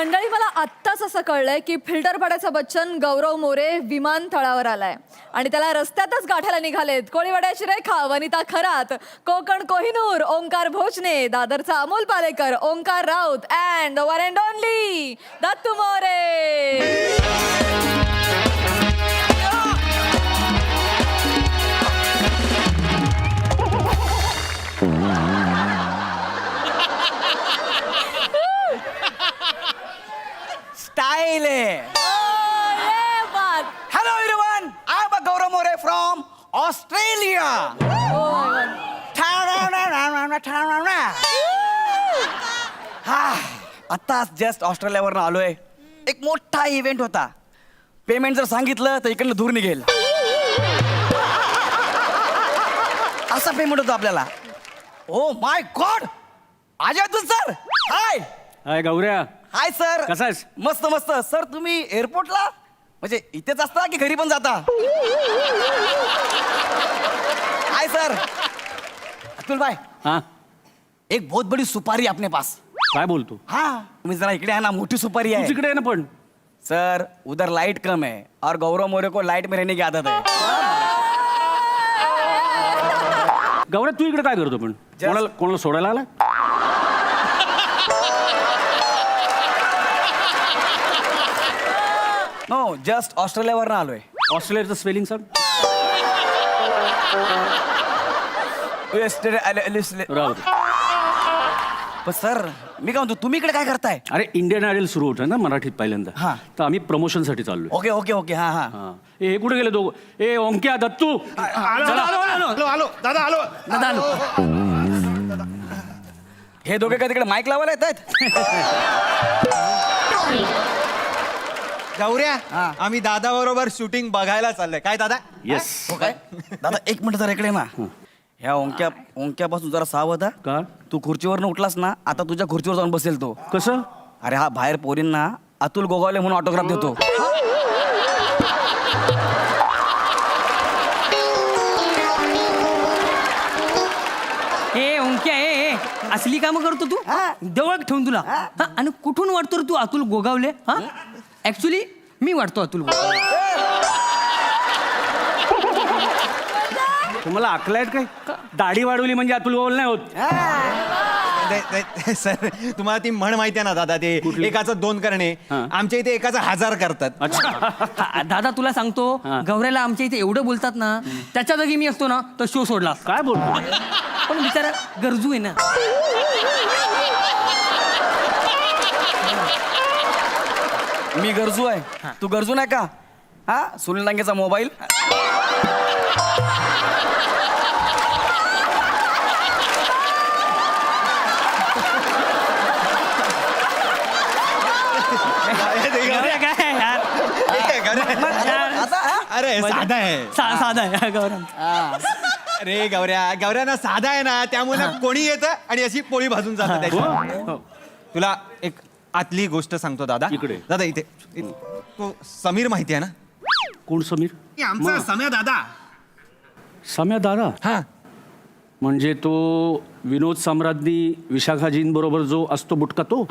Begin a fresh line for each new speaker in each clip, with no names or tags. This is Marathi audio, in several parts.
मंडळी, मला आत्ताच असं कळलंय की फिल्टर पाड्याचा बच्चन गौरव मोरे विमानतळावर आलाय आणि त्याला रस्त्यातच गाठायला निघालेत कोळीवाड्याची रेखा, वनिता खरात, कोकण कोहिनूर, ओंकार भोजने, दादरचा Amol Palekar, Omkar Raut and one and only Dattu More.
Style hello everyone, I am Gaurav More from Australia. आत्ताच जस्ट ऑस्ट्रेलियावरून आलोय. एक मोठा इव्हेंट होता. पेमेंट जर सांगितलं तर इकडनं दूर निघेल असा पेमेंट होता आपल्याला. ओ माय गॉड, अजय तू सर. हाय
हाय गौऱ्या,
हाय सर.
कसा आहेस?
मस्त मस्त सर. तुम्ही एअरपोर्टला म्हणजे इथेच असता की घरी पण जाता? Hi sir. अतुल भाई,
हाँ
एक बहुत बड़ी सुपारी अपने पास.
काय बोलतो?
हाँ तुम्ही जरा इकडे आहे ना, मोठी सुपारी आहे.
तिकडे आहे ना पण.
सर उधर लाइट कम है और गौरव मोरे को लाइट में रहने की आदत है.
गौऱ्या तू इकडे काय करतो पण? कोणाला कोणाला सोडायला आला?
नो, जस्ट ऑस्ट्रेलियावरून आलोय.
ऑस्ट्रेलियाचं स्पेलिंग सांग. राहू दे.
पण सर मी काय म्हणतो, तुम्ही इकडे काय करताय?
अरे इंडियन आयडल सुरू होतं ना मराठीत पहिल्यांदा.
हा.
तर आम्ही प्रमोशनसाठी चाललोय.
Okay okay okay. हा हा.
हा हे कुठे गेले दोघं? ए ओंक्या, दत्तू,
आलो दादा आलो.
हे दोघे काय तिकडे माईक लावायला येत आहेत?
गौऱ्या,
हा.
आम्ही दादा बरोबर शूटिंग बघायला चाललोय. काय दादा?
येस.
हो काय? दादा एक मिनिट जरा इकडे ना. ह्या ओंक्यापासून जरा सावध हा.
का?
तू खुर्चीवरनं उठलास ना, आता तुझ्या खुर्चीवर जाऊन बसेल तो.
कसं?
अरे हा बाहेर पोरींना अतुल गोगावले म्हणून ऑटोग्राफ देतो.
ए ओंक्या, ए असली कामं करतो तू? देवळ ठेवून तुला हा? आणि कुठून वाटतो रे तू अतुल गोगावले? हा ऍक्च्युली मी वाटतो अतुल गोगावले.
तुम्हाला अकल आहेत काय? दाढी वाढवली म्हणजे अतुल गोगावले नाही होत.
सर तुम्हाला ती म्हण माहिती आहे ना दादा, ते
कुठली?
एकाचं 2 करणे.
हा.
आमच्या इथे एकाचं 1000 करतात.
अच्छा.
हा, दादा तुला सांगतो,
हा.
गौऱ्याला आमच्या इथे एवढं बोलतात ना, त्याच्या जागी मी असतो ना तर शो सोडला असता.
काय बोलतो?
पण बिचारा गरजू आहे ना.
मी गरजू आहे, तू गरजू नाही का? हा सुनील डांगेचा मोबाईल.
गौऱ्या काय यार?
आता हा?
अरे साधा आहे.
साधा आहे गौऱ्या.
अरे गौऱ्या ना साधा आहे ना, त्यामुळे ना कोणी येतं आणि अशी पोळी भाजून जातात त्याची.
हो.
तुला एक आतली गोष्ट सांगतो दादा.
इकडे.
दादा इथे तो समीर माहिती आहे ना?
कोण समीर?
आमचा सम्या दादा.
सम्या दादा?
हा
म्हणजे तो विनोद सम्राज्ञी विशाखाजींबरोबर जो असतो बुटका तो?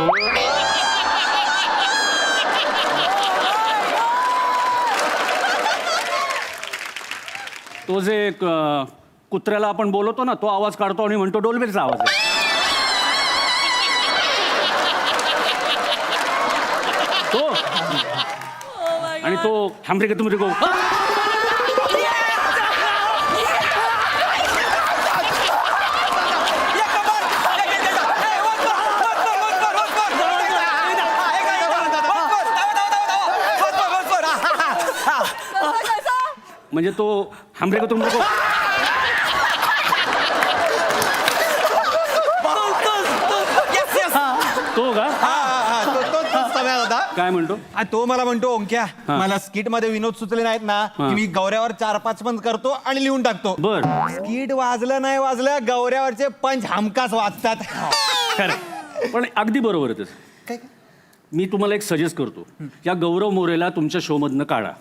तो जे कुत्र्याला आपण बोलवतो ना, तो आवाज काढतो आणि म्हणतो डोलबेचा आवाज आहे. तो आणि तो थांबरे का तुम्ही म्हणजे तो हमरे का तुम लोग तो का?
तो सम्या दादा.
काय म्हणतो?
तो मला म्हणतो ओंक्या, मला स्किट मध्ये विनोद सुचले नाहीत ना की मी गौऱ्यावर 4-5 पंच करतो आणि लिहून टाकतो.
बर.
स्किट वाजलं नाही वाजलं, गौऱ्यावरचे पंच हमखास वाजतात.
खरं, पण अगदी बरोबर आहे तसं. मी तुम्हाला एक सजेस्ट करतो, या गौरव मोरेला तुमच्या शो मधनं काढा.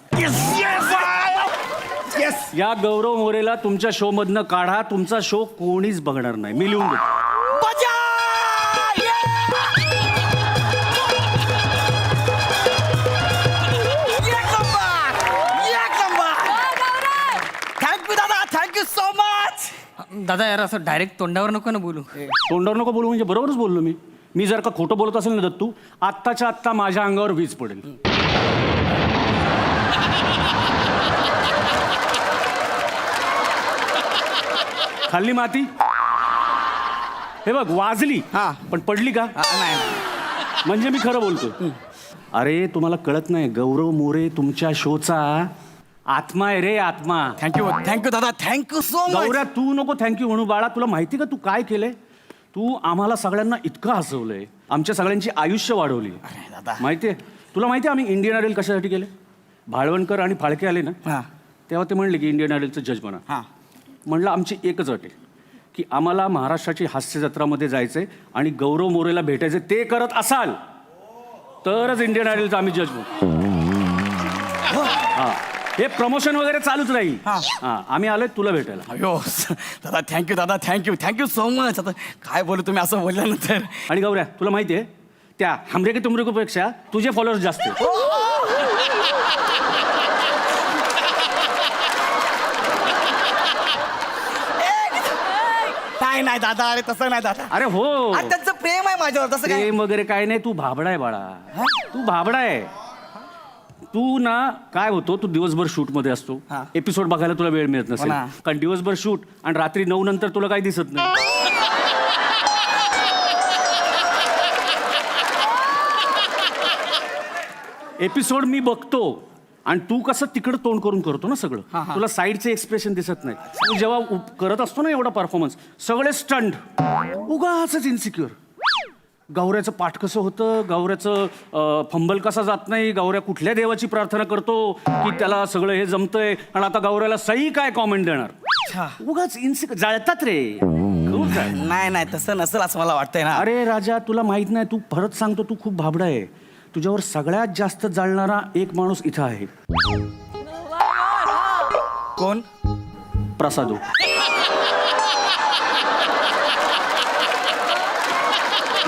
या गौरव मोरेला तुमच्या शो मधनं काढा. तुमचा शो कोणीच बघणार नाही. मी लिहून देतो.
दादा यार असं डायरेक्ट तोंडावर नको ना बोलू.
तोंडावर नको बोलू म्हणजे बरोबरच बोललो मी जर का खोटं बोलत असेल ना दत्तू, आत्ताच्या आत्ता माझ्या अंगावर वीज पडेल. खाल्ली माती, हे बघ वाजली
हा.
पण पडली का?
नाही
म्हणजे मी खरं बोलतो. अरे तुम्हाला कळत नाही, गौरव मोरे तुमच्या शोचा आत्मा आहे रे, आत्मा.
थँक्यू दादा, थँक्यू सो मच.
गौऱ्या तू नको थँक्यू म्हणू बाळा. तुला माहिती का तू काय केलंय? तू आम्हाला सगळ्यांना इतकं हसवलंय, आमच्या सगळ्यांची आयुष्य वाढवली.
दादा.
माहितीये तुला माहिती आहे आम्ही इंडियन आयडल कशासाठी केले? भाळवणकर आणि फाळके आले ना,
हा.
तेव्हा ते म्हणले की इंडियन आयडलचं जज म्हणा.
हा.
म्हणलं आमची एकच अट आहे की आम्हाला महाराष्ट्राची हास्य जत्रामध्ये जायचंय आणि गौरव मोरेला भेटायचं. ते करत असाल तरच इंडियन आयडलचं आम्ही जज म्हणू. हा, हे प्रमोशन वगैरे चालूच राहील.
हा.
हा, आम्ही आलोय तुला भेटायला.
अयो दादा, थँक्यू दादा, थँक्यू सो मच. आता काय बोलू तुम्ही असं बोलल्यानंतर.
आणि गौऱ्या तुला माहिती आहे त्या हमरे के तुमरे को पेक्षा तुझे फॉलोअर्स जास्त आहेत.
नाही दादा, अरे तसं नाही दादा.
अरे हो,
अरे त्यांचं प्रेम आहे माझ्यावर, तसं काय.
प्रेम वगैरे काय नाही. तू भाबडा आहे बाळा, तू भाबडा आहे. तू ना काय होतो, तू दिवसभर शूट मध्ये असतो,
हा.
एपिसोड बघायला तुला वेळ मिळत नसेल.
ना.
कारण दिवसभर शूट आणि रात्री 9 नंतर तुला काही दिसत नाही. एपिसोड मी बघतो आणि तू कसं तिकडं तोंड करून करतो ना सगळं, तुला साईडचे एक्सप्रेशन दिसत नाही. तू जेव्हा करत असतो ना एवढा परफॉर्मन्स, सगळे स्टंट, उगाचच इन्सिक्युअर. गौऱ्याचं पाठ कसं होतं, गौऱ्याचं फंबल कसा जात नाही, गौऱ्या कुठल्या देवाची प्रार्थना करतो की त्याला सगळं हे जमतंय, आणि आता गौऱ्याला सही काय कॉमेंट देणार. उगाच इन्सिक्युअर जळतात रे, खूप जळतात.
नाही तसं नसेल असं मला वाटतंय ना.
अरे राजा तुला माहित नाही, तू परत सांगतो तू खूप भाबडा आहे. तुझ्यावर सगळ्यात जास्त जळणारा एक माणूस इथं आहे.
कोण?
प्रसादो.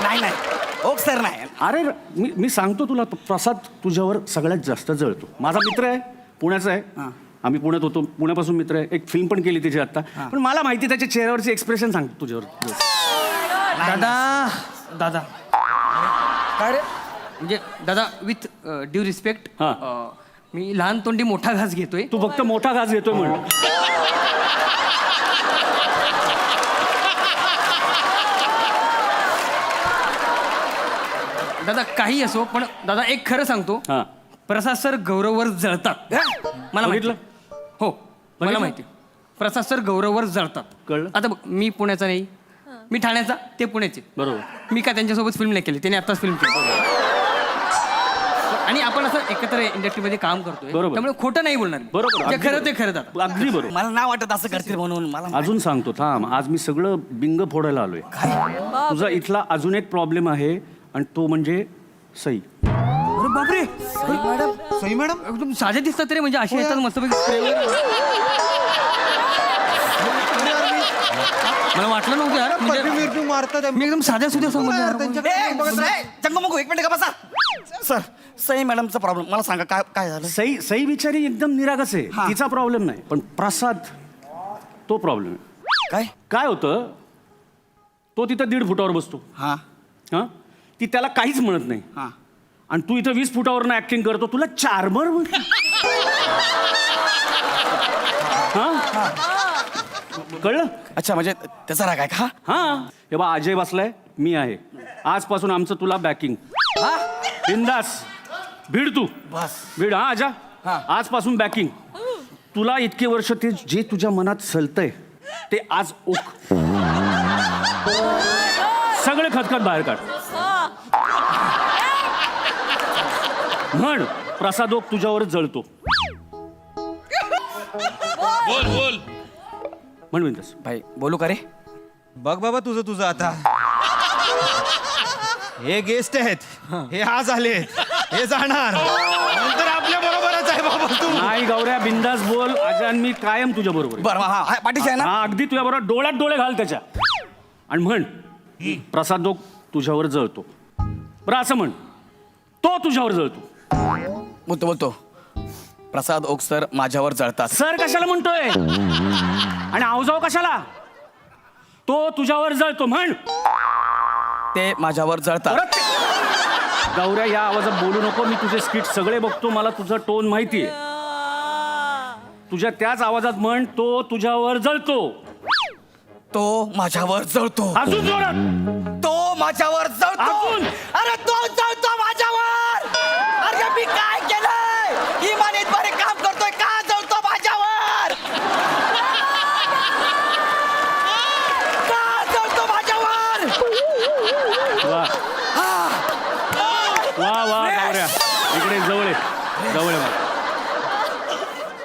नाही ओक सर नाही.
अरे मी सांगतो तुला, प्रसाद तुझ्यावर सगळ्यात जास्त जळतो. माझा मित्र आहे, पुण्याचा आहे. आम्ही पुण्यात होतो, पुण्यापासून मित्र आहे. एक फिल्म पण केली त्याची आता. पण मला माहिती त्याच्या चेहऱ्यावरचे एक्सप्रेशन सांगतो तुझ्यावर.
दादा
काय रे?
म्हणजे दादा विथ ड्यू रिस्पेक्ट,
हा.
मी लहान तोंडी मोठा घास घेतोय.
तू फक्त मोठा घास घेतोय म्हणून.
दादा काही असो, पण दादा एक खरं सांगतो,
हा.
प्रसाद सर गौरववर जळतात. मला
बघितलं?
माहिती. हो मला माहिती. प्रसाद सर गौरववर जळतात.
कळलं?
आता बघ, मी पुण्याचा नाही, मी ठाण्याचा, ते पुण्याचे.
बरोबर.
मी काय त्यांच्यासोबत फिल्म नाही केली, त्याने आत्ताच फिल्म केली. आणि आपण असं एकत्र इंडस्ट्रीमध्ये काम करतोय,
बरोबर.
त्यामुळे खोटं नाही बोलणार.
बरोबर,
जे
अगदी
खरं ते
बरोबर.
खरं दादा.
अगदी बरोबर.
मला नाही वाटत असं करतील म्हणून. मला
अजून सांगतो थांब, आज मी सगळं बिंग फोडायला आलोय. तुझा इथला अजून एक प्रॉब्लेम आहे आणि तो म्हणजे सई.
अरे बापरे,
मॅडम.
सई मॅडम,
एकदम साधे दिसतात रे, म्हणजे असे येतात मस्तपैकी स्प्रे. मला वाटलं नव्हतं यार, म्हणजे
मिरपी मारतात.
मी एकदम साध्या सुध्या समजलं.
जंगमगू एक मिनिट का बसा. सर, सई मॅडमचा प्रॉब्लेम मला सांगा, काय झालं?
सई बिचारी एकदम निरागस आहे,
हा.
तिचा प्रॉब्लेम नाही. पण प्रसाद, तो प्रॉब्लेम आहे. काय होतं, तो तिथं 1.5 फुटावर बसतो.
हा
ती त्याला काहीच म्हणत नाही.
हा.
आणि तू इथं 20 फुटावर ऍक्टिंग करतो, तुला चार्मर कळलं?
अच्छा, म्हणजे त्याचा राग आहे का?
हा, हे बा अजय बसलाय, मी आहे. आजपासून आमचं तुला बॅकिंग. बिंदास भिड, तू
बस.
भिड. हा आजा,
हा.
आजपासून बॅकिंग. तुला इतके वर्ष ते जे तुझ्या मनात सलतंय ते आज ओक सगळे खतखत बाहेर काढ. म्हण प्रसाद ओक तुझ्यावर जळतो.
बोल
म्हण बिंदास.
भाई बोलू का रे?
बघ बाबा तुझं आता. हे गेस्ट आहेत, हे आज आलेत, हे जाणार, नंतर आपल्या बरोबरच आहे बाबा तू.
नाही गौऱ्या, बिंदास बोल. अजान मी कायम तुझ्या बरोबर.
बरं, हा पाठीशी आहे ना?
हा, अगदी तुझ्या बरोबर डोळ्यात डोळे घाल त्याच्या. आणि म्हण प्रसाद ओक तुझ्यावर जळतो. बरं असं म्हण, तो तुझ्यावर जळतो.
बोलतो प्रसाद ओक सर माझ्यावर जळतात.
सर कशाला म्हणतोय आणि आवजाव कशाला? तो तुझ्यावर जळतो म्हण.
ते माझ्यावर जळतात.
परत गौऱ्या या आवाजात बोलू नको. मी तुझे स्किट सगळे बघतो, मला तुझा टोन माहितीये. तुझ्या त्याच आवाजात म्हण, तो तुझ्यावर जळतो.
तो माझ्यावर जळतो.
अजून जोरात.
तो माझ्यावर जळतो.
अजून.
अरे तो जळतो माझ्यावर. अरे मी काय केलंय? इमानीतपणे काम करतोय, का जळतो माझ्यावर? का जळतो माझ्यावर?
वा वा वा गौऱ्या, इकडे जवळ आहे. जवळ आहे मला.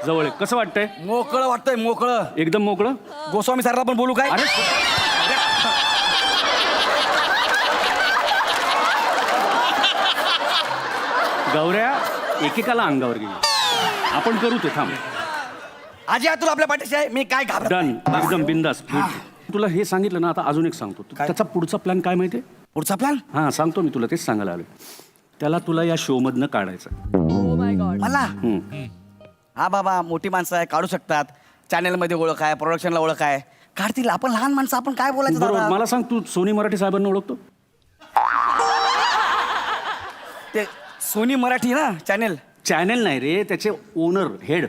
जवळ आहे. कसं वाटतंय?
मोकळं वाटतंय, मोकळं.
एकदम मोकळं.
गोस्वामी सरला पण बोलू काय?
अरे गौऱ्या एकेकाला अंगावर गेली. आपण करू ते. थांब.
आजी अतुल आपल्या पाठीशी आहे. मी काय घाबरत
डन.
नाही.
एकदम बिंदास. तुला हे सांगितलं ना, आता अजून एक सांगतो. त्याचा पुढचा प्लॅन काय माहितीये?
पुढचा प्लॅन
हा सांगतो मी तुला, तेच सांगायला आलोय. त्याला तुला या शो मधनं काढायचं.
ओ माय गॉड.
मला हा बाबा, मोठी माणसं आहे, काढू शकतात. चॅनल मध्ये ओळख आहे, प्रोडक्शनला ओळख आहे, काढतील. आपण लहान माणसं, आपण काय बोलायचं
बरोबर.
दादा?
मला सांग, तू सोनी मराठी साहेबांना ओळखतो?
ते सोनी मराठी ना चॅनल.
चॅनल नाही रे, त्याचे ओनर, हेड.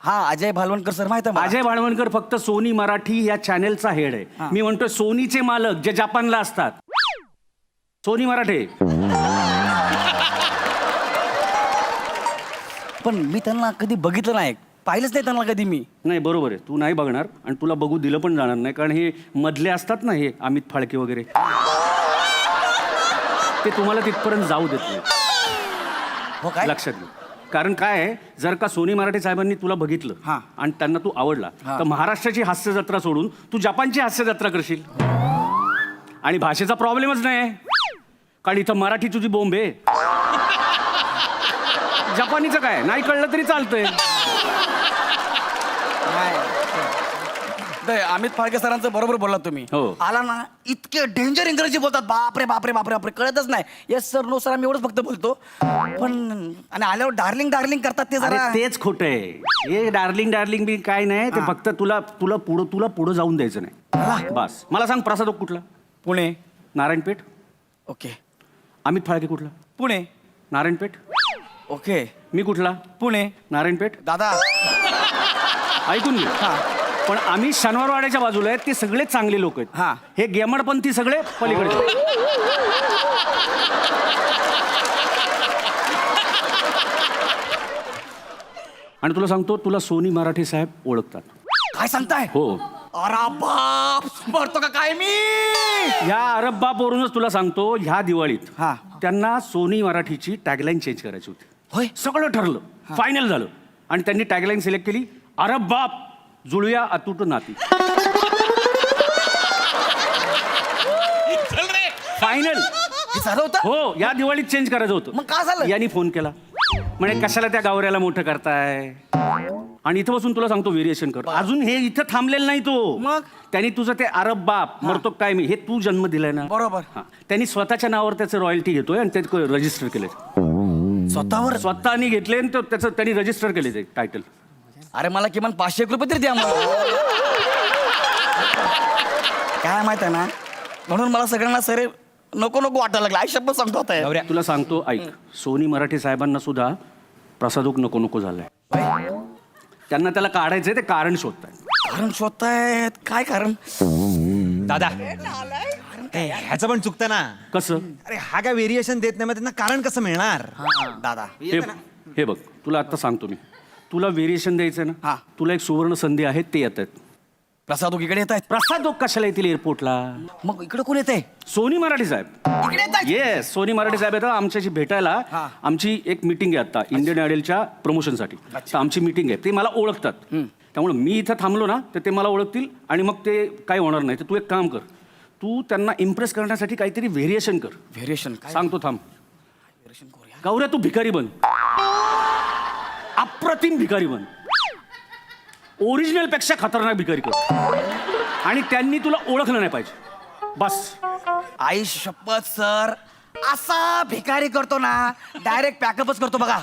हा, अजय भालवणकर सर माहित आहे मला.
अजय भाळवणकर फक्त सोनी मराठी या चॅनेलचा हेड आहे. मी म्हणतोय सोनीचे मालक जे जपानला असतात, सोनी मराठे.
पण मी त्यांना कधी बघितलं नाही, पाहिलंच नाही त्यांना कधी मी.
नाही बरोबर आहे, तू नाही बघणार आणि तुला बघू दिलं पण जाणार नाही, कारण हे मधले असतात ना, हे अमित फाळके वगैरे, ते तुम्हाला तिथपर्यंत जाऊ देत नाही.
हो काय?
लक्षात घे. कारण काय आहे, जर का सोनी मराठी साहेबांनी तुला बघितलं
हा.
आणि त्यांना तू आवडला, तर महाराष्ट्राची हास्य जत्रा सोडून तू जपानची हास्य जत्रा करशील. आणि भाषेचा प्रॉब्लेमच नाही, कारण इथं मराठी तुझी बोंब आहे. जपानीचं काय, नाही कळलं तरी चालतंय.
नाही, अमित फाळके सरांचं बरोबर बोललात तुम्ही.
हो.
आला ना, इतके डेंजर इंग्रजी बोलतात, बापरे बापरे बापरे बापरे, कळतच नाही. येस सर, नो सर, आम्ही एवढंच फक्त बोलतो. पण आणि आल्यावर डार्लिंग डार्लिंग करतात ते
अरे
जरा.
तेच खोटं आहे. हे डार्लिंग डार्लिंग बी काय नाही, ते फक्त तुला पुढं जाऊन द्यायचं नाही. बस. मला सांग, प्रसाद कुठला?
पुणे.
नारायणपेठ.
ओके.
अमित फाळके कुठला?
पुणे.
नारायणपेठ.
ओके.
मी कुठला?
पुणे.
नारायणपेठ.
दादा
ऐकून घे. पण आम्ही शनिवारवाड्याच्या बाजूला आहेत, ते सगळे चांगले लोक आहेत.
हा.
हे गेमडपंथी सगळे पलीकडे. आणि तुला सांगतो, तुला सोनी मराठी साहेब ओळखतात.
काय सांगताय?
हो.
अरे बाप, मरतो का काय मी?
ह्या अरब बापवरूनच तुला सांगतो, ह्या दिवाळीत
हा.
त्यांना सोनी मराठीची टॅगलाईन चेंज करायची होती.
होय.
सगळं ठरलं, फायनल झालं, आणि त्यांनी टॅगलाईन सिलेक्ट केली, अरब बाप जुळूया अतूट नाती. फायनल.
हे झालं होतं?
हो, या दिवाळीत चेंज करायचं होतं.
मग काय झालं?
यांनी फोन केला, म्हणे कशाला त्या गावऱ्याला मोठं करताय, आणि इथं बसून तुला सांगतो व्हेरिएशन कर. अजून हे इथं थांबलेलं नाही तो.
मग?
त्यांनी तुझं ते अरब बाप मरतो काय मी, हे तू जन्म दिलाय ना.
बरोबर.
हा. त्यांनी स्वतःच्या नावावर त्याचं रॉयल्टी घेतोय आणि ते रजिस्टर केले.
स्वतःवर?
स्वतःनी घेतले आणि त्याचं त्यांनी रजिस्टर केले ते टायटल.
अरे मला किमान 500 रुपये तरी द्या मला. काय माहित आहे ना, म्हणून मला सगळ्यांना सर नको नको वाटायला लागलं. आई शब्द सांगतो आता हे.
तुला सांगतो ऐक, सोनी मराठी साहेबांना सुद्धा प्रसादोक नको नको झालंय. त्यांना त्याला काढायचंय, ते कारण शोधताय.
कारण शोधतायत? काय कारण?
दादा ह्याचं पण चुकतं ना.
कसं?
अरे हा काय व्हेरिएशन देत नाही, मग त्यांना कारण कसं मिळणार?
दादा
हे बघ, तुला आता सांगतो मी, तुला व्हेरिएशन द्यायचंय ना,
हा.
तुला एक सुवर्ण संधी आहे, ते येत आहेत.
प्रसाद इकडे येत आहेत.
प्रसादोक कशाला येतील एअरपोर्टला?
मग इकडे कोण येत आहे?
सोनी मराठी साहेब.
इकडे येत आहेत?
येस, सोनी मराठी साहेब येतात आमच्याशी भेटायला.
हा.
आमची एक मीटिंग आहे आता इंडियन आयडलच्या प्रमोशनसाठी. तर आमची मीटिंग आहे, ते मला ओळखतात. त्यामुळे मी इथं थांबलो ना, तर ते मला ओळखतील आणि मग ते काही होणार नाही. तर तू एक काम कर, तू त्यांना इम्प्रेस करण्यासाठी काहीतरी व्हेरिएशन कर.
व्हेरिएशन
सांगतो थांब. गौऱ्या, तू भिकारी बन, अप्रतिम भिकारी बन, ओरिजिनल पेक्षा खतरनाक भिकारी कर, आणि त्यांनी तुला ओळखलं नाही पाहिजे. बस.
आई शपथ सर, असा भिकारी करतो ना, डायरेक्ट पॅकअपच करतो बघा.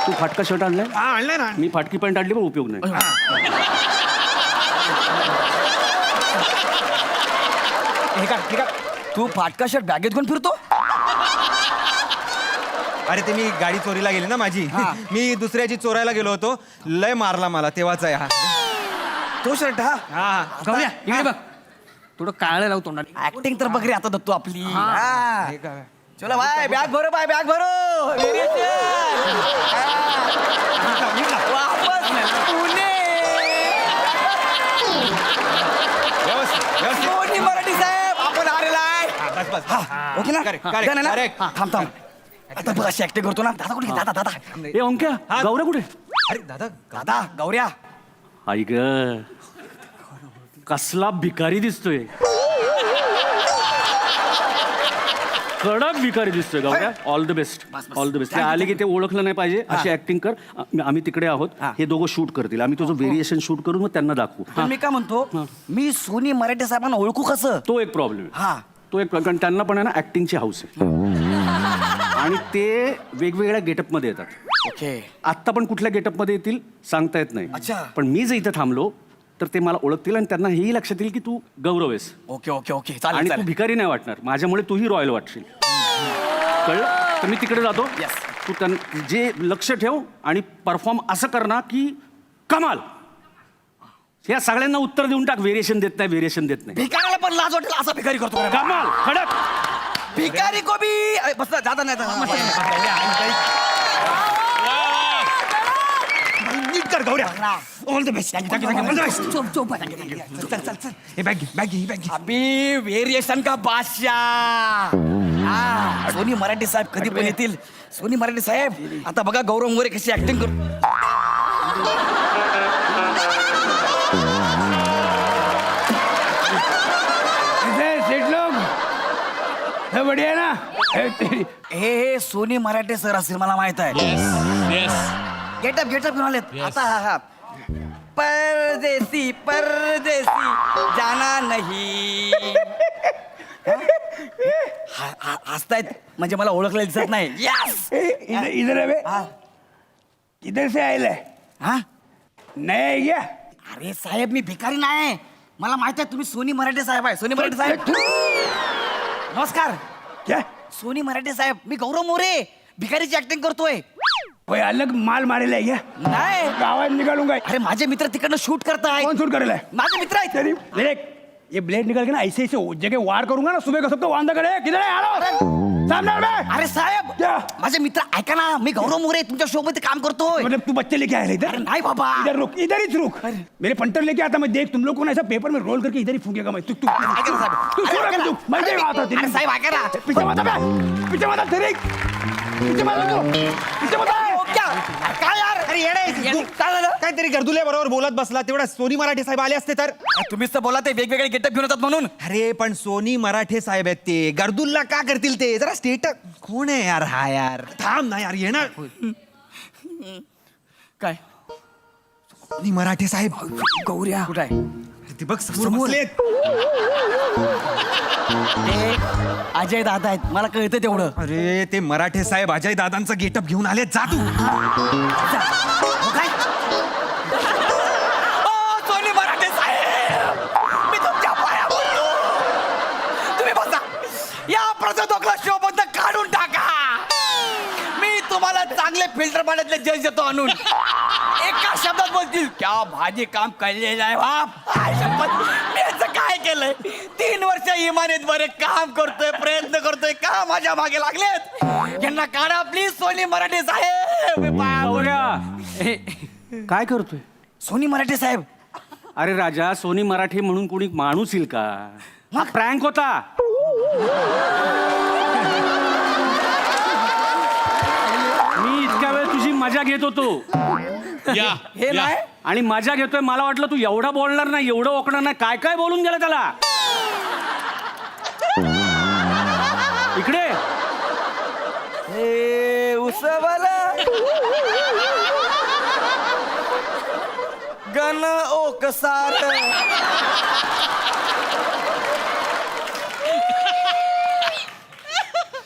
तू फाटका शर्ट आणलाय,
हा आणलंय ना.
मी फाटकी पॅन्ट आणली, पण उपयोग नाही.
हे का
तू फाटका शर्ट बॅगेत घेऊन फिरतो?
अरे ते मी गाडी चोरीला गेली ना माझी
हा.
मी दुसऱ्याची चोरायला गेलो होतो, लय मारला मला तेव्हाच आहे हा.
तो शर्ट हा
हा
गौऱ्या इकडे बघ, थोडं काळं लाव तोंडाने.
ऍक्टिंग तर बघ रे आता दत्तू आपली
हा.
हा.
हे का?
चलो बाय बॅग भरो बॅग भरो वापस पुणे
व्यवस्थित
सोनी मराठी साहेब आपण आलेला आहे.
बस बस
ओके ना
Correct, correct,
Done आहे ना?
correct.
थांब आता बघ अशी ऍक्टिंग करतो ना. दादा कुठे दादा दादा
ए ओंक्या
हा.
गौऱ्या कुठे?
अरे दादा
दादा गौऱ्या
आई ग कसला भिकारी दिसतोय, कडक भिकारी दिसतोय गौऱ्या. All the best, all the best. ते आले की ते ओळखलं नाही पाहिजे अशी ऍक्टिंग कर. आम्ही तिकडे आहोत, हे दोघं शूट करतील, आम्ही तुझं व्हेरिएशन शूट करून मग त्यांना दाखवू.
पण मी काय म्हणतो मी सोनी मराठी साहेबांना ओळखू कसं?
तो एक प्रॉब्लेम आहे.
हा
तो एक कारण त्यांना पण आहे ना ऍक्टिंगची हाऊस आहे आणि ते वेगवेगळ्या गेटअपमध्ये येतात.
ओके
आत्ता पण कुठल्या गेटअपमध्ये येतील सांगता येत नाही.
अच्छा.
पण मी जर इथं थांबलो तर ते मला ओळखतील आणि त्यांना हेही लक्षात येईल की तू गौरव आहेस
ओके ओके ओके
आणि
चालेल
तू
चालेल
भिकारी नाही वाटणार. माझ्यामुळे तूही रॉयल वाटशील. कळलं? तर मी तिकडे जातो.
Yes.
तू जे लक्ष ठेव आणि परफॉर्म असं कर ना की कमाल. या सगळ्यांना उत्तर देऊन टाक, व्हेरिएशन देत नाही, व्हेरिएशन देत नाही.
भिकाऱ्याला पण लाज वाटेल असा भिकारी करतो का रे?
कमाल खडक.
भिकारी को भी अरे, बस ना, जाता नाही
नीट कर गौऱ्या. All the best.
चोप चोप आहे.
चल चल चल हे बॅग
अभी व्हेरिएशन का बादशाह. हा, सोनी मराठी साहेब कधी पण येतील. सोनी मराठी साहेब आता बघा गौरव मोरे कशी ऍक्टिंग करू.
सेठ लोग है बढ़िया ना?
हे सोनी मराठे सर असतील मला माहित आहे. गेटअप घेऊन आलेत आता. हा परदेसी परदेसी जाना नहीं. हसतायत म्हणजे मला ओळखलं दिसत नाही. यस
इधर इधर है बे. किधर से आयल है?
हा
नया है क्या?
अरे साहेब मी भिकारी नाही. मला माहित आहे तुम्ही सोनी मराठे साहेब आहे. सोनी मराठे साहेब नमस्कार.
क्या?
सोनी मराठे साहेब मी गौरव मोरे भिकारीची ऍक्टिंग करतोय.
कोई अलग माल मारेला है क्या?
नाही
आवाज निकालूंगा.
अरे माझे मित्र तिकडनं शूट करताय.
कौन शूट करेला है?
माझे मित्र आहेत.
तेरी देख ये ब्लेड निकल के ना ऐसे ऐसे जगह वार करूंगा ना सुबह का सबको वांदा करे. किधर है? हेलो सामने बे.
अरे साहेब
क्या?
माझे मित्र ऐका ना मी गौरव मोरे तुमच्या शो मध्ये काम करतोय.
मतलब तू बच्चे लेके आया है
अरे
इधर?
नाही बाबा.
इधर रुक, इधर ही रुक. मेरे पंटर लेके आता मैं देख तुम लोग को ना ऐसा पेपर में रोल करके इधर ही फूकेगा मैं. तू तू
ऐका ना साहेब.
तू
अरे
सोड
ऐका
अभी
ना.
तू. मैं नहीं आता तेरी.
अरे साहेब ऐका ना.
पीछे मत आ बे. पीछे मत आ तेरे. पीछे मत आ तू. पीछे मत आ.
ओ, क्या काय यार.
अरे येडे
काय झालं?
काहीतरी गर्दुल्या बरोबर बोलत बसला तेवढा सोनी मराठे साहेब आले असते तर.
तुम्हीच तर बोला ते वेगवेगळे गेटअप घेऊन येतात म्हणून.
अरे पण सोनी मराठे साहेब आहेत ते, गर्दुल्ला का करतील ते? जरा स्टेटस कोण आहे यार हा यार? थांब ना यार येणार.
काय
सोनी मराठे साहेब
गौऱ्या कुठे आहे?
ते बघ समोर
समोर.
बसलेत.
ते अजय दादा आहेत मला कळतं तेवढं.
अरे ते मराठे साहेब अजय दादांचा गेटअप घेऊन आले. जा तू.
काय ओ, सोनी मराठे साहेब मी तुमच्या पाया पडतो. तुम्ही बसा. या प्रसादोकला शो बंद काढून टाका. मी तुम्हाला चांगले फिल्टर पाण्यातले जज देतो आणून. एका शब्दात बोलतील क्या भाजी काम कळलेलं आहे बाप. आय शपथ, मी याचं काय केलंय? 3 वर्ष इमानीत बरे काम करतोय, प्रयत्न करतोय, का माझ्या मागे लागलेत? यांना काढा प्लीज सोनी मराठे साहेब. मी पाया पडतो.
गौऱ्या काय करतोय?
सोनी मराठे साहेब
अरे राजा, सोनी मराठी म्हणून कोणी माणूस येईल का? हा प्रँक होता. मी इतक्या वेळ तुझी मजा घेत होतो
हे नाही
आणि मजा घेतोय. मला वाटलं तू एवढा बोलणार नाही, एवढं ओकणार नाही. काय काय बोलून गेला त्याला. इकडे
हे उसवाला गण ओकसार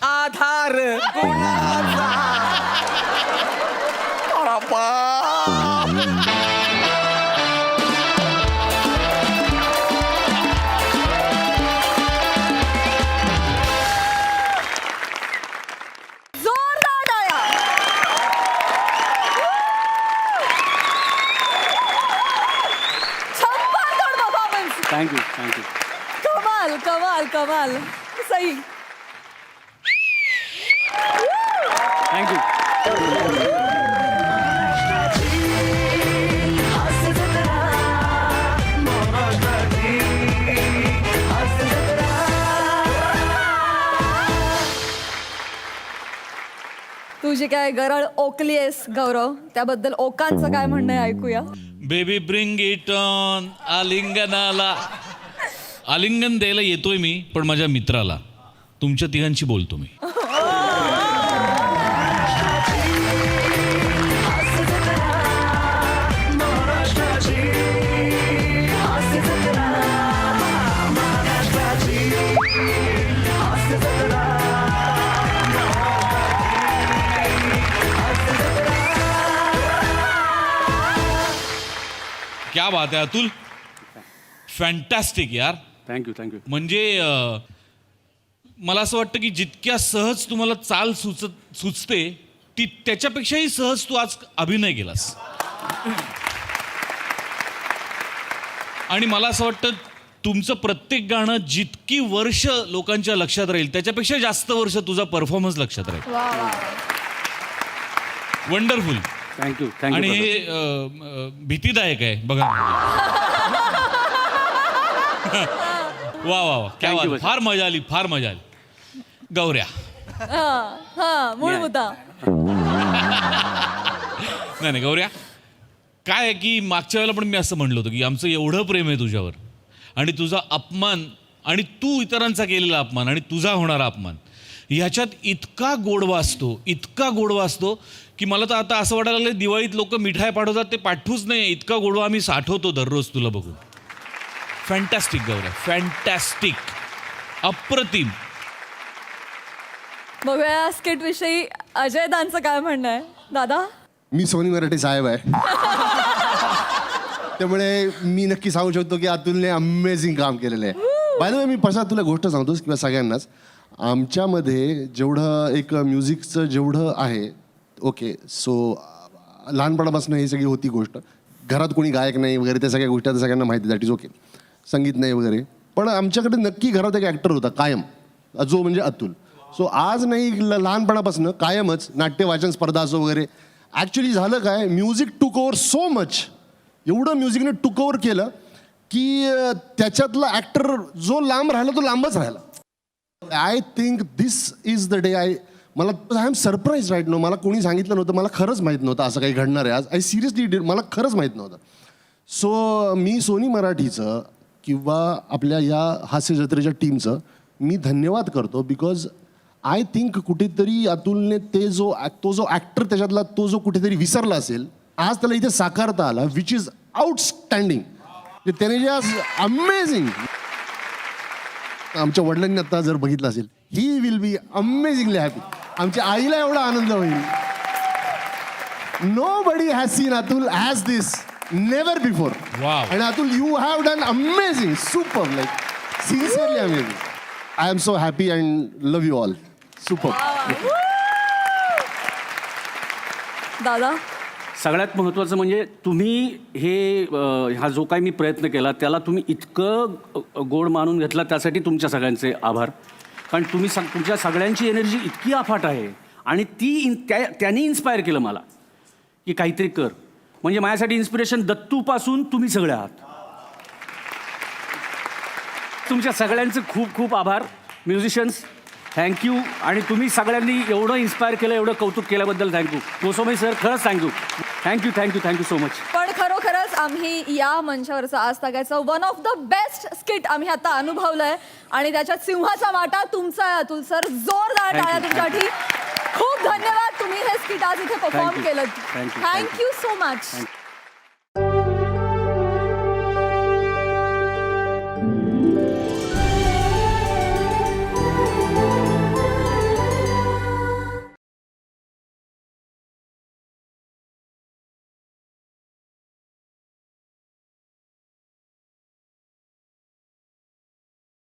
आधार गुणाचा
थँक्यू थँक्यू
कमाल कमाल कमाल सई.
थँक्यू.
तू जी काय गरळ ओकली आहेस गौरव, त्याबद्दल ओकांचं काय म्हणणं आहे ऐकूया.
Baby bring it on. आलिंगनाला आलिंगन द्यायला येतोय मी, पण माझ्या मित्राला, तुमच्या तिघांशी बोलतो मी. क्या बात आहे अतुल, फॅन्टॅस्टिक यार.
Thank you thank you.
म्हणजे मला असं वाटतं की जितक्या सहज तुम्हाला चाल सुचते ती त्याच्यापेक्षाही सहज तू आज अभिनय केलास. आणि मला असं वाटतं तुमचं प्रत्येक गाणं जितकी वर्ष लोकांच्या लक्षात राहील त्याच्यापेक्षा जास्त वर्ष तुझा परफॉर्मन्स लक्षात राहील.
वा वा.
वंडरफुल.
थँक्यू
आणि
थँक्यू.
हे भीतीदायक आहे बघा. वा वा वा, क्या
Thank you,
बात. फार मजा आली, फार मजा आली. गौऱ्या,
हा मूळ मुद्दा.
नाही गौऱ्या, काय आहे की मागच्या वेळेला पण मी असं म्हणलं होतं की आमचं एवढं प्रेम आहे तुझ्यावर, आणि तुझा अपमान आणि तू इतरांचा केलेला अपमान आणि तुझा होणारा अपमान ह्याच्यात इतका गोडवा असतो, इतका गोडवा असतो की मला तर आता असं वाटायला लागलं दिवाळीत लोक मिठाई पाठवतात ते पाठवूच नाही, इतका गोडवा आम्ही साठवतो दररोज तुला बघून. फॅन्टॅस्टिक गौऱ्या, फॅन्टॅस्टिक, अप्रतिम.
बघूया स्किट विषयी अजय दांचं काय म्हणणं आहे. दादा.
मी सोनी मराठे साहेब आहे. त्यामुळे मी नक्की सांगू शकतो की अतुलने अमेझिंग काम केलेलं आहे. बाय द वे, मी प्रसाद तुला गोष्ट सांगतोस किंवा सगळ्यांनाच, आमच्यामध्ये जेवढं एक म्युझिकचं जेवढं आहे, ओके, सो लहानपणापासून ही सगळी होती गोष्ट. घरात कोणी गायक नाही वगैरे त्या सगळ्या गोष्टी आता सगळ्यांना माहिती, दॅट इज ओके, संगीत नाही वगैरे. पण आमच्याकडे नक्की घरात एक ॲक्टर होता कायम, जो म्हणजे अतुल. सो आज नाही, लहानपणापासून कायमच नाट्य वाचन स्पर्धा असो वगैरे. ॲक्च्युली झालं काय, म्युझिक टूक ओव्हर सो मच, एवढं म्युझिकने टूक ओव्हर केलं की त्याच्यातला ॲक्टर जो लांब राहिला तो लांबच राहिला. I think this is the day. I am surprised right now. मला कोणी सांगितलं नव्हतं, मला खरंच माहीत नव्हतं असं काही घडणार आहे आज. आय सिरियसली डिड, मला खरंच माहीत नव्हतं. सो मी सोनी मराठीचं किंवा आपल्या या हास्य जत्रेच्या टीमचं मी धन्यवाद करतो, बिकॉज आय थिंक कुठेतरी अतुलने तो जो ॲक्टर त्याच्यातला तो जो कुठेतरी विसरला असेल, आज त्याला इथे साकारता आला, विच इज आउटस्टँडिंग. त्याने जे आज अमेझिंग, आमच्या वडिलांनी आता जर बघितलं असेल, he will be amazingly happy. आमच्या आईला एवढा आनंद होईल. Nobody has seen Atul as this, never before.
Wow.
आणि Atul, you have done amazing, super, like sincerely amazing. I am so happy and love you all. Super.
दादा.
सगळ्यात महत्त्वाचं म्हणजे तुम्ही हा जो काही मी प्रयत्न केला त्याला तुम्ही इतकं गोड मानून घेतला, त्यासाठी तुमच्या सगळ्यांचे आभार. कारण तुमच्या सगळ्यांची एनर्जी इतकी अफाट आहे आणि त्यांनी इन्स्पायर केलं मला की काहीतरी कर. म्हणजे माझ्यासाठी इन्स्पिरेशन दत्तूपासून तुम्ही सगळे आहात. तुमच्या सगळ्यांचे खूप खूप आभार. Musicians, thank you. आणि तुम्ही सगळ्यांनी एवढं इन्स्पायर केलं, एवढं कौतुक केल्याबद्दल थँक्यू. गोस्वामी सर, खरंच thank you thank you thank you thank you so much.
पण खरोखरच आम्ही या मंचावरचं आज तागायचं one of the best skit आम्ही आता अनुभवलंय, आणि त्याच्यात सिंहाचा वाटा तुमचा आहे अतुल सर. जोरदार टाळ्या तुमच्यासाठी. खूप धन्यवाद, तुम्ही हे स्किट आज इथे परफॉर्म
Thank you.
केलं.
Thank you.
Thank you so much.